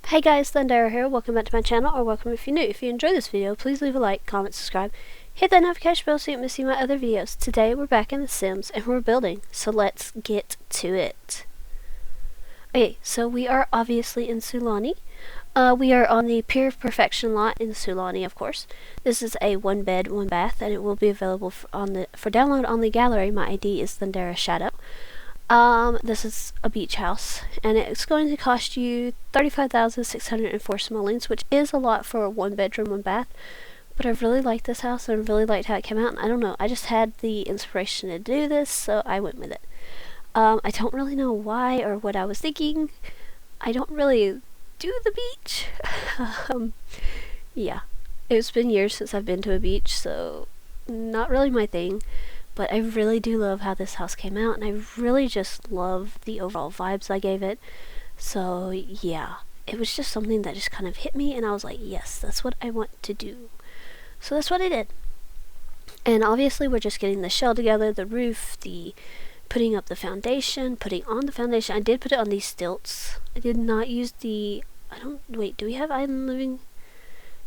Hey guys, Thundera here. Welcome back to my channel, or welcome if you're new. If you enjoyed this video, please leave a like, comment, subscribe. Hit that notification bell so you don't miss my other videos. Today we're back in The Sims and we're building, so let's get to it. Okay, so we are obviously in Sulani. We are on the Pier of Perfection lot in Sulani, of course. This is a 1-bed, 1-bath, and it will be available for download on the gallery. My ID is Thundera Shadow. This is a beach house, and it's going to cost you 35,604 simoleons, which is a lot for a 1-bedroom, 1-bath. But I really liked this house, and I really liked how it came out, and I don't know, I just had the inspiration to do this, so I went with it. I don't really know why or what I was thinking. I don't really do the beach. Yeah, it's been years since I've been to a beach, so not really my thing. But I really do love how this house came out, and I really just love the overall vibes I gave it. So yeah, it was just something that just kind of hit me, and I was like, yes, that's what I want to do. So that's what I did. And obviously we're just getting the shell together, the roof, the putting up the foundation, putting on the foundation. I did put it on these stilts. I did not use the, wait, do we have island living?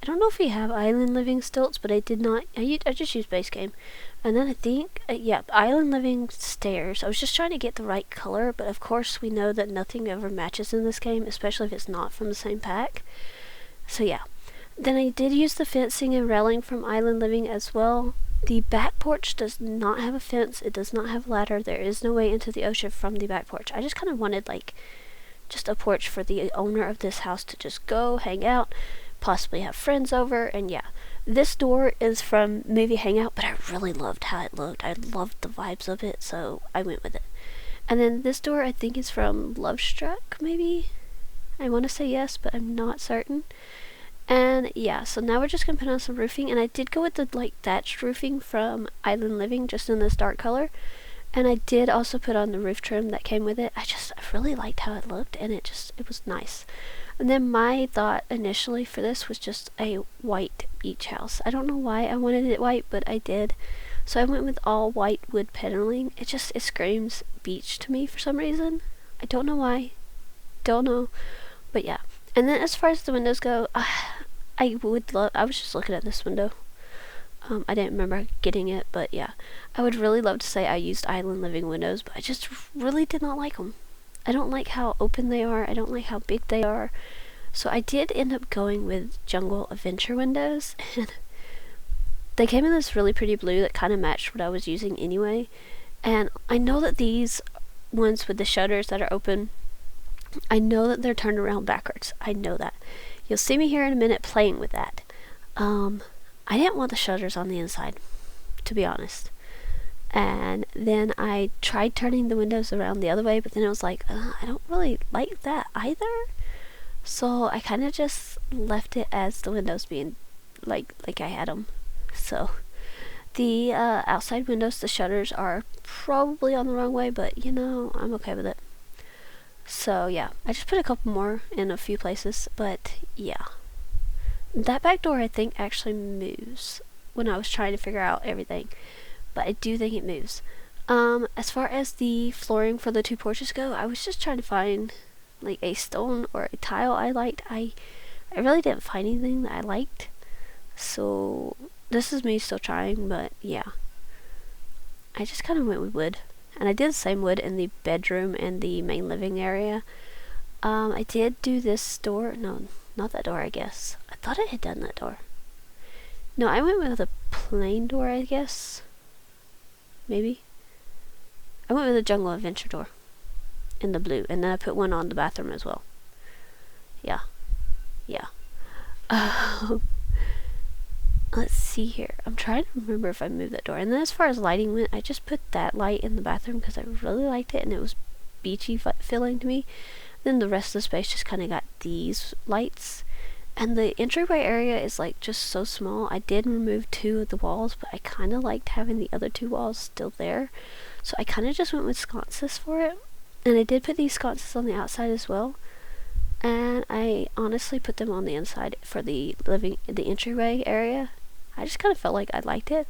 I don't know if we have island living stilts, but I did not, I just used base game. And then I think, yeah, island living stairs. I was just trying to get the right color, but of course we know that nothing ever matches in this game, especially if it's not from the same pack. So yeah. Then I did use the fencing and railing from island living as well. The back porch does not have a fence. It does not have a ladder. There is no way into the ocean from the back porch. I just kind of wanted like just a porch for the owner of this house to just go hang out, possibly have friends over, and yeah. This door is from Movie Hangout, but I really loved how it looked. I loved the vibes of it, so I went with it. And then this door I think is from Love Struck, maybe? I want to say yes, but I'm not certain. And yeah, so now we're just going to put on some roofing, and I did go with the like thatched roofing from Island Living, just in this dark color. And I did also put on the roof trim that came with it. I really liked how it looked, and it was nice. And then my thought initially for this was just a white beach house. I don't know why I wanted it white, but I did. So I went with all white wood paneling. It screams beach to me for some reason. I don't know why. Don't know. But yeah. And then as far as the windows go, I was just looking at this window. I didn't remember getting it, but yeah. I would really love to say I used island living windows, but I just really did not like them. I don't like how open they are. I don't like how big they are. So I did end up going with Jungle Adventure windows, and they came in this really pretty blue that kind of matched what I was using anyway. And I know that these ones with the shutters that are open, I know that they're turned around backwards. I know that. You'll see me here in a minute playing with that. I didn't want the shutters on the inside, to be honest. And then I tried turning the windows around the other way, but then it was like, I don't really like that either. So I kind of just left it as the windows being like I had them. So the outside windows, the shutters are probably on the wrong way, but you know, I'm okay with it. So yeah, I just put a couple more in a few places, but yeah. That back door I think actually moves when I was trying to figure out everything. But I do think it moves. As far as the flooring for the two porches go, I was just trying to find like a stone or a tile I liked. I really didn't find anything that I liked. So this is me still trying, but yeah. I just kind of went with wood. And I did the same wood in the bedroom and the main living area. I did do this door. No, not that door, I guess. I thought I had done that door. No, I went with a plain door, I guess. Maybe. I went with the Jungle Adventure door in the blue, and then I put one on the bathroom as well. Yeah. Yeah. Let's see here. I'm trying to remember if I moved that door. And then as far as lighting went, I just put that light in the bathroom because I really liked it, and it was beachy feeling to me. Then the rest of the space just kind of got these lights. And the entryway area is like just so small. I did remove 2 of the walls, but I kind of liked having the other 2 walls still there. So I kind of just went with sconces for it. And I did put these sconces on the outside as well. And I honestly put them on the inside for the entryway area. I just kind of felt like I liked it.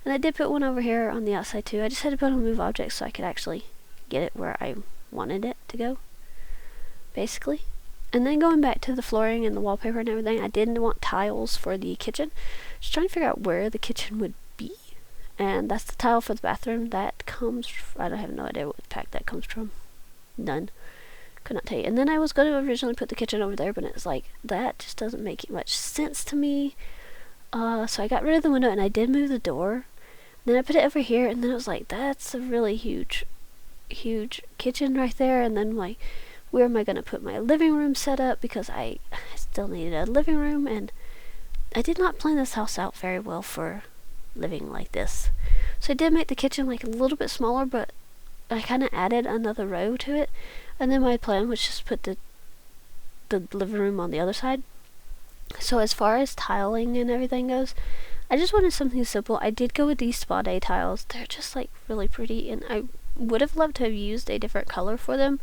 And I did put one over here on the outside too. I just had to put on move objects so I could actually get it where I wanted it to go, basically. And then going back to the flooring and the wallpaper and everything, I didn't want tiles for the kitchen. Just trying to figure out where the kitchen would be. And that's the tile for the bathroom. That comes, I don't have no idea what pack that comes from. None. Could not tell you. And then I was going to originally put the kitchen over there, but it's like, that just doesn't make much sense to me. So I got rid of the window, and I did move the door. Then I put it over here, and then it was like, that's a really huge kitchen right there. And then like, where am I going to put my living room set up, because I still needed a living room, and I did not plan this house out very well for living like this. So I did make the kitchen like a little bit smaller, but I kind of added another row to it. And then my plan was just put the living room on the other side. So as far as tiling and everything goes, I just wanted something simple. I did go with these Spa Day tiles. They're just like really pretty, and I would have loved to have used a different color for them.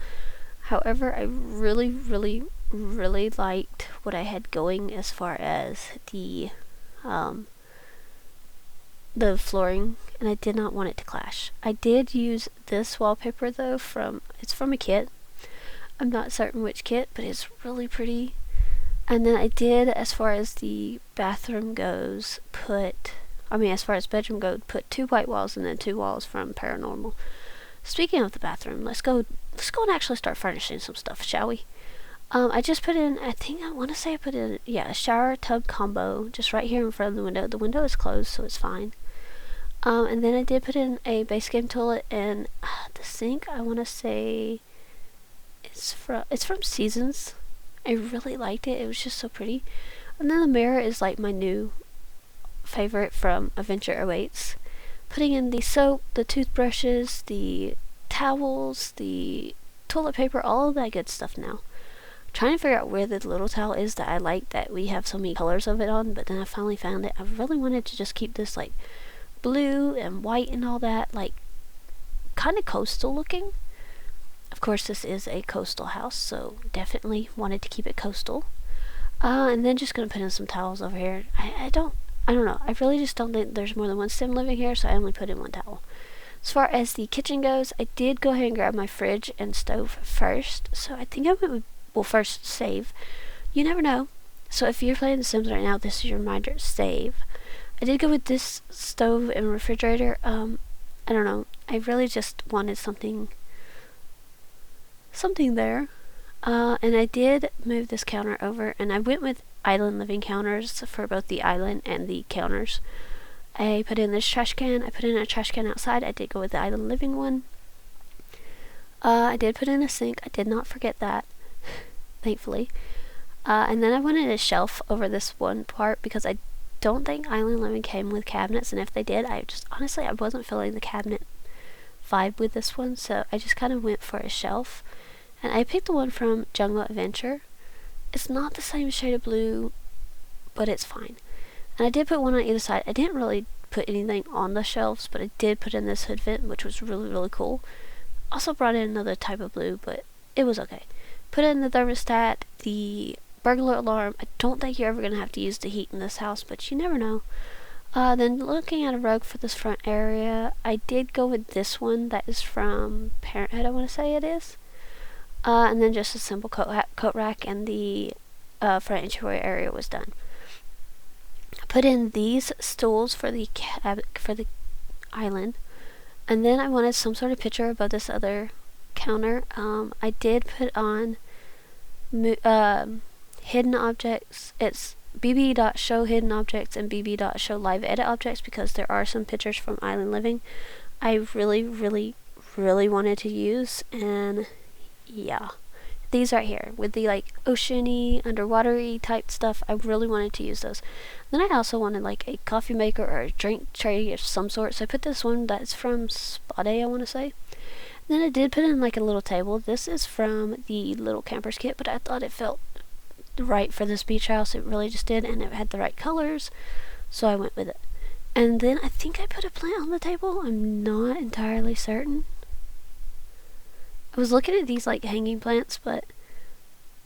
However, I really liked what I had going as far as the flooring, and I did not want it to clash. I did use this wallpaper though it's from a kit. I'm not certain which kit, but it's really pretty. And then I did, as far as the bathroom goes, as far as bedroom goes, put 2 white walls and then 2 walls from Paranormal. Speaking of the bathroom, let's go and actually start furnishing some stuff, shall we? I just put in, I put in a shower tub combo just right here in front of the window. The window is closed, so it's fine. And then I did put in a base game toilet, and the sink, I want to say it's from Seasons. I really liked it. It was just so pretty. And then the mirror is like my new favorite from Adventure Awaits. Putting in the soap, the toothbrushes, the towels, the toilet paper, all of that good stuff now. Trying to figure out where the little towel is that I like, that we have so many colors of it on, but then I finally found it. I really wanted to just keep this like blue and white and all that, like kind of coastal looking. Of course, this is a coastal house, so definitely wanted to keep it coastal. And then just gonna put in some towels over here. I don't know. I really just don't think there's more than one sim living here, so I only put in 1 towel. As far as the kitchen goes, I did go ahead and grab my fridge and stove first. So I think I went with, first save. You never know. So if you're playing The Sims right now, this is your reminder, save. I did go with this stove and refrigerator. I don't know. I really just wanted something there. And I did move this counter over, and I went with island living counters for both the island and the counters. I put in this trash can. I put in a trash can outside. I did go with the island living one. I did put in a sink. I did not forget that, thankfully. And then I wanted a shelf over this one part, because I don't think island living came with cabinets, and if they did, I wasn't feeling the cabinet vibe with this one, so I just kind of went for a shelf. And I picked the one from Jungle Adventure. It's not the same shade of blue, but it's fine. And I did put one on either side. I didn't really put anything on the shelves, but I did put in this hood vent, which was really cool. Also brought in another type of blue, but it was okay. Put in the thermostat, the burglar alarm. I don't think you're ever going to have to use the heat in this house, but you never know. Then looking at a rug for this front area, I did go with this one that is from Parenthood, I want to say it is. And then just a simple coat rack, and the front entryway area was done. I put in these stools for the island, and then I wanted some sort of picture above this other counter. I did put on hidden objects. It's bb.show hidden objects and bb.show live edit objects, because there are some pictures from Island Living I really wanted to use, and yeah, these right here with the like oceany, underwatery type stuff, I really wanted to use those. Then I also wanted like a coffee maker or a drink tray of some sort, so I put this one that's from Spa Day, I want to say. Then I did put in like a little table. This is from the Little Campers kit, but I thought it felt right for this beach house. It really just did, and it had the right colors, so I went with it. And then I think I put a plant on the table. I'm not entirely certain. I was looking at these like hanging plants, but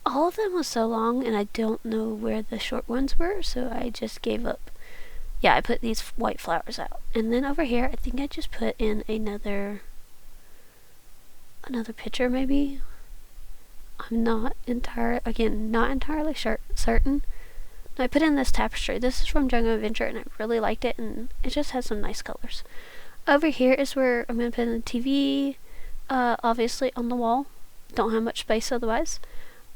all of them was so long, and I don't know where the short ones were, so I just gave up. Yeah, I put these white flowers out. And then over here, I think I just put in another picture, maybe. I'm not entirely certain. I put in this tapestry. This is from Jungle Adventure, and I really liked it, and it just has some nice colors. Over here is where I'm going to put in the TV, obviously on the wall. Don't have much space otherwise.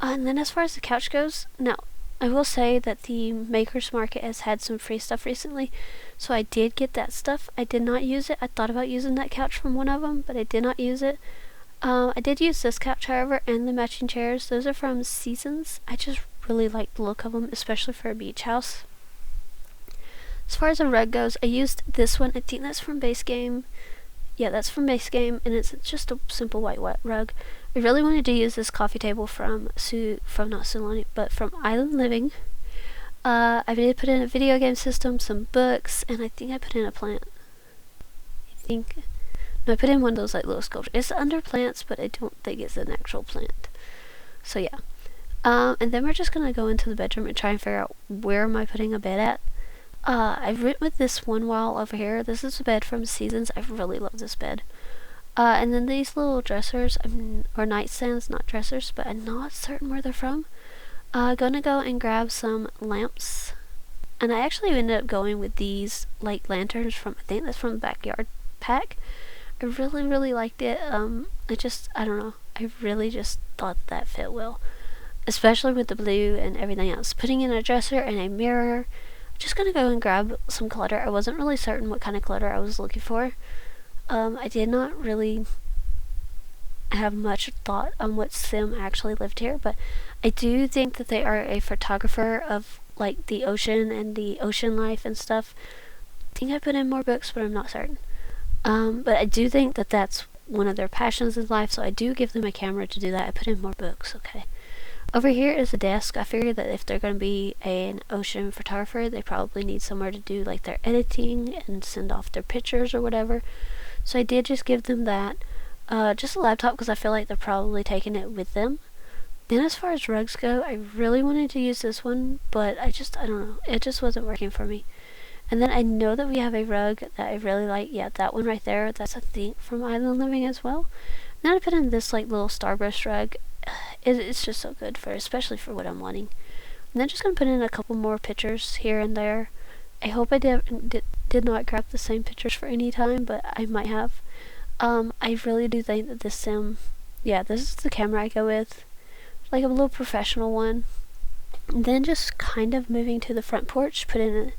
And then as far as the couch goes, now, I will say that the Maker's Market has had some free stuff recently, so I did get that stuff. I did not use it. I thought about using that couch from one of them, but I did not use it. I did use this couch, however, and the matching chairs. Those are from Seasons. I just really like the look of them, especially for a beach house. As far as a rug goes, I used this one. I think that's from Base Game. Yeah, that's from Base Game, and it's just a simple white rug. I really wanted to use this coffee table from not Sulani, but from Island Living. I did put in a video game system, some books, and I think I put in a plant. I put in one of those like little sculptures. It's under plants, but I don't think it's an actual plant. So yeah. And then we're just gonna go into the bedroom and try and figure out where am I putting a bed at. I went with this one wall over here. This is a bed from Seasons. I really love this bed. And then these little dressers, or nightstands, not dressers, but I'm not certain where they're from. Gonna go and grab some lamps. And I actually ended up going with these like lanterns from, I think that's from the Backyard Pack. I really liked it. I don't know. I really just thought that fit well. Especially with the blue and everything else. Putting in a dresser and a mirror. I'm just gonna go and grab some clutter. I wasn't really certain what kind of clutter I was looking for. I did not really have much thought on what sim actually lived here, but I do think that they are a photographer of like the ocean and the ocean life and stuff. I think I put in more books, but I'm not certain. But I do think that that's one of their passions in life, so I do give them a camera to do that. I put in more books, okay. Over here is a desk. I figured that if they're going to be an ocean photographer, they probably need somewhere to do like their editing and send off their pictures or whatever. So I did just give them that. Just a laptop because I feel like they're probably taking it with them. Then as far as rugs go, I really wanted to use this one, but I don't know. It just wasn't working for me. And then I know that we have a rug that I really like. Yeah, that one right there. That's, I think, from Island Living as well. Then I put in this like little starburst rug. It's just so good especially for what I'm wanting. And then just gonna put in a couple more pictures here and there. I hope I did not grab the same pictures for any time, but I might have. I really do think that this sim, yeah, this is the camera I go with, like a little professional one. And then just kind of moving to the front porch, put in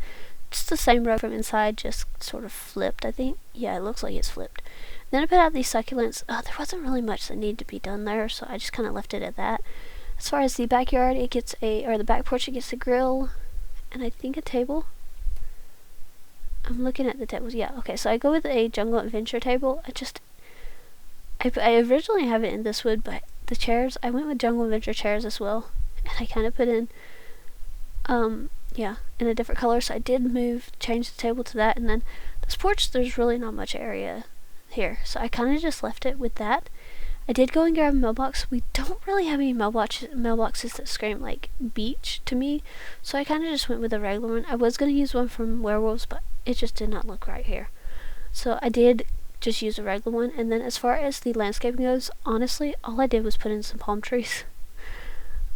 just the same rug from inside, just sort of flipped, I think. Yeah, it looks like it's flipped. Then I put out these succulents. There wasn't really much that needed to be done there, so I just kind of left it at that. As far as the backyard, the back porch, it gets a grill, and I think a table. I'm looking at the tables. Yeah, okay, so I go with a Jungle Adventure table. I originally have it in this wood, but the chairs, I went with Jungle Adventure chairs as well, and I kind of put in, in a different color, so I did change the table to that, and then this porch, there's really not much area here, so I kind of just left it with that. I did go and grab a mailbox. We don't really have any mailboxes that scream like beach to me, so I kind of just went with a regular one. I was going to use one from Werewolves, but it just did not look right here, so I did just use a regular one. And then as far as the landscaping goes, honestly, all I did was put in some palm trees.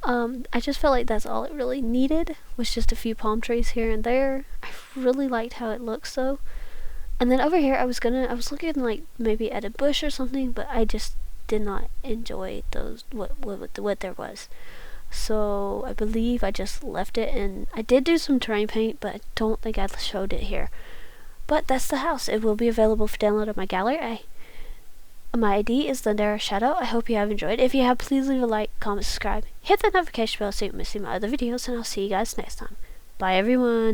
I just felt like that's all it really needed, was just a few palm trees here and there. I really liked how it looks though. And then over here I was looking like maybe at a bush or something, but I just did not enjoy those what there was. So I believe I just left it, and I did do some terrain paint, but I don't think I showed it here. But that's the house. It will be available for download on my gallery. My ID is Thundera Shadow. I hope you have enjoyed. If you have, please leave a like, comment, subscribe, hit that notification bell so you don't miss my other videos, and I'll see you guys next time. Bye everyone.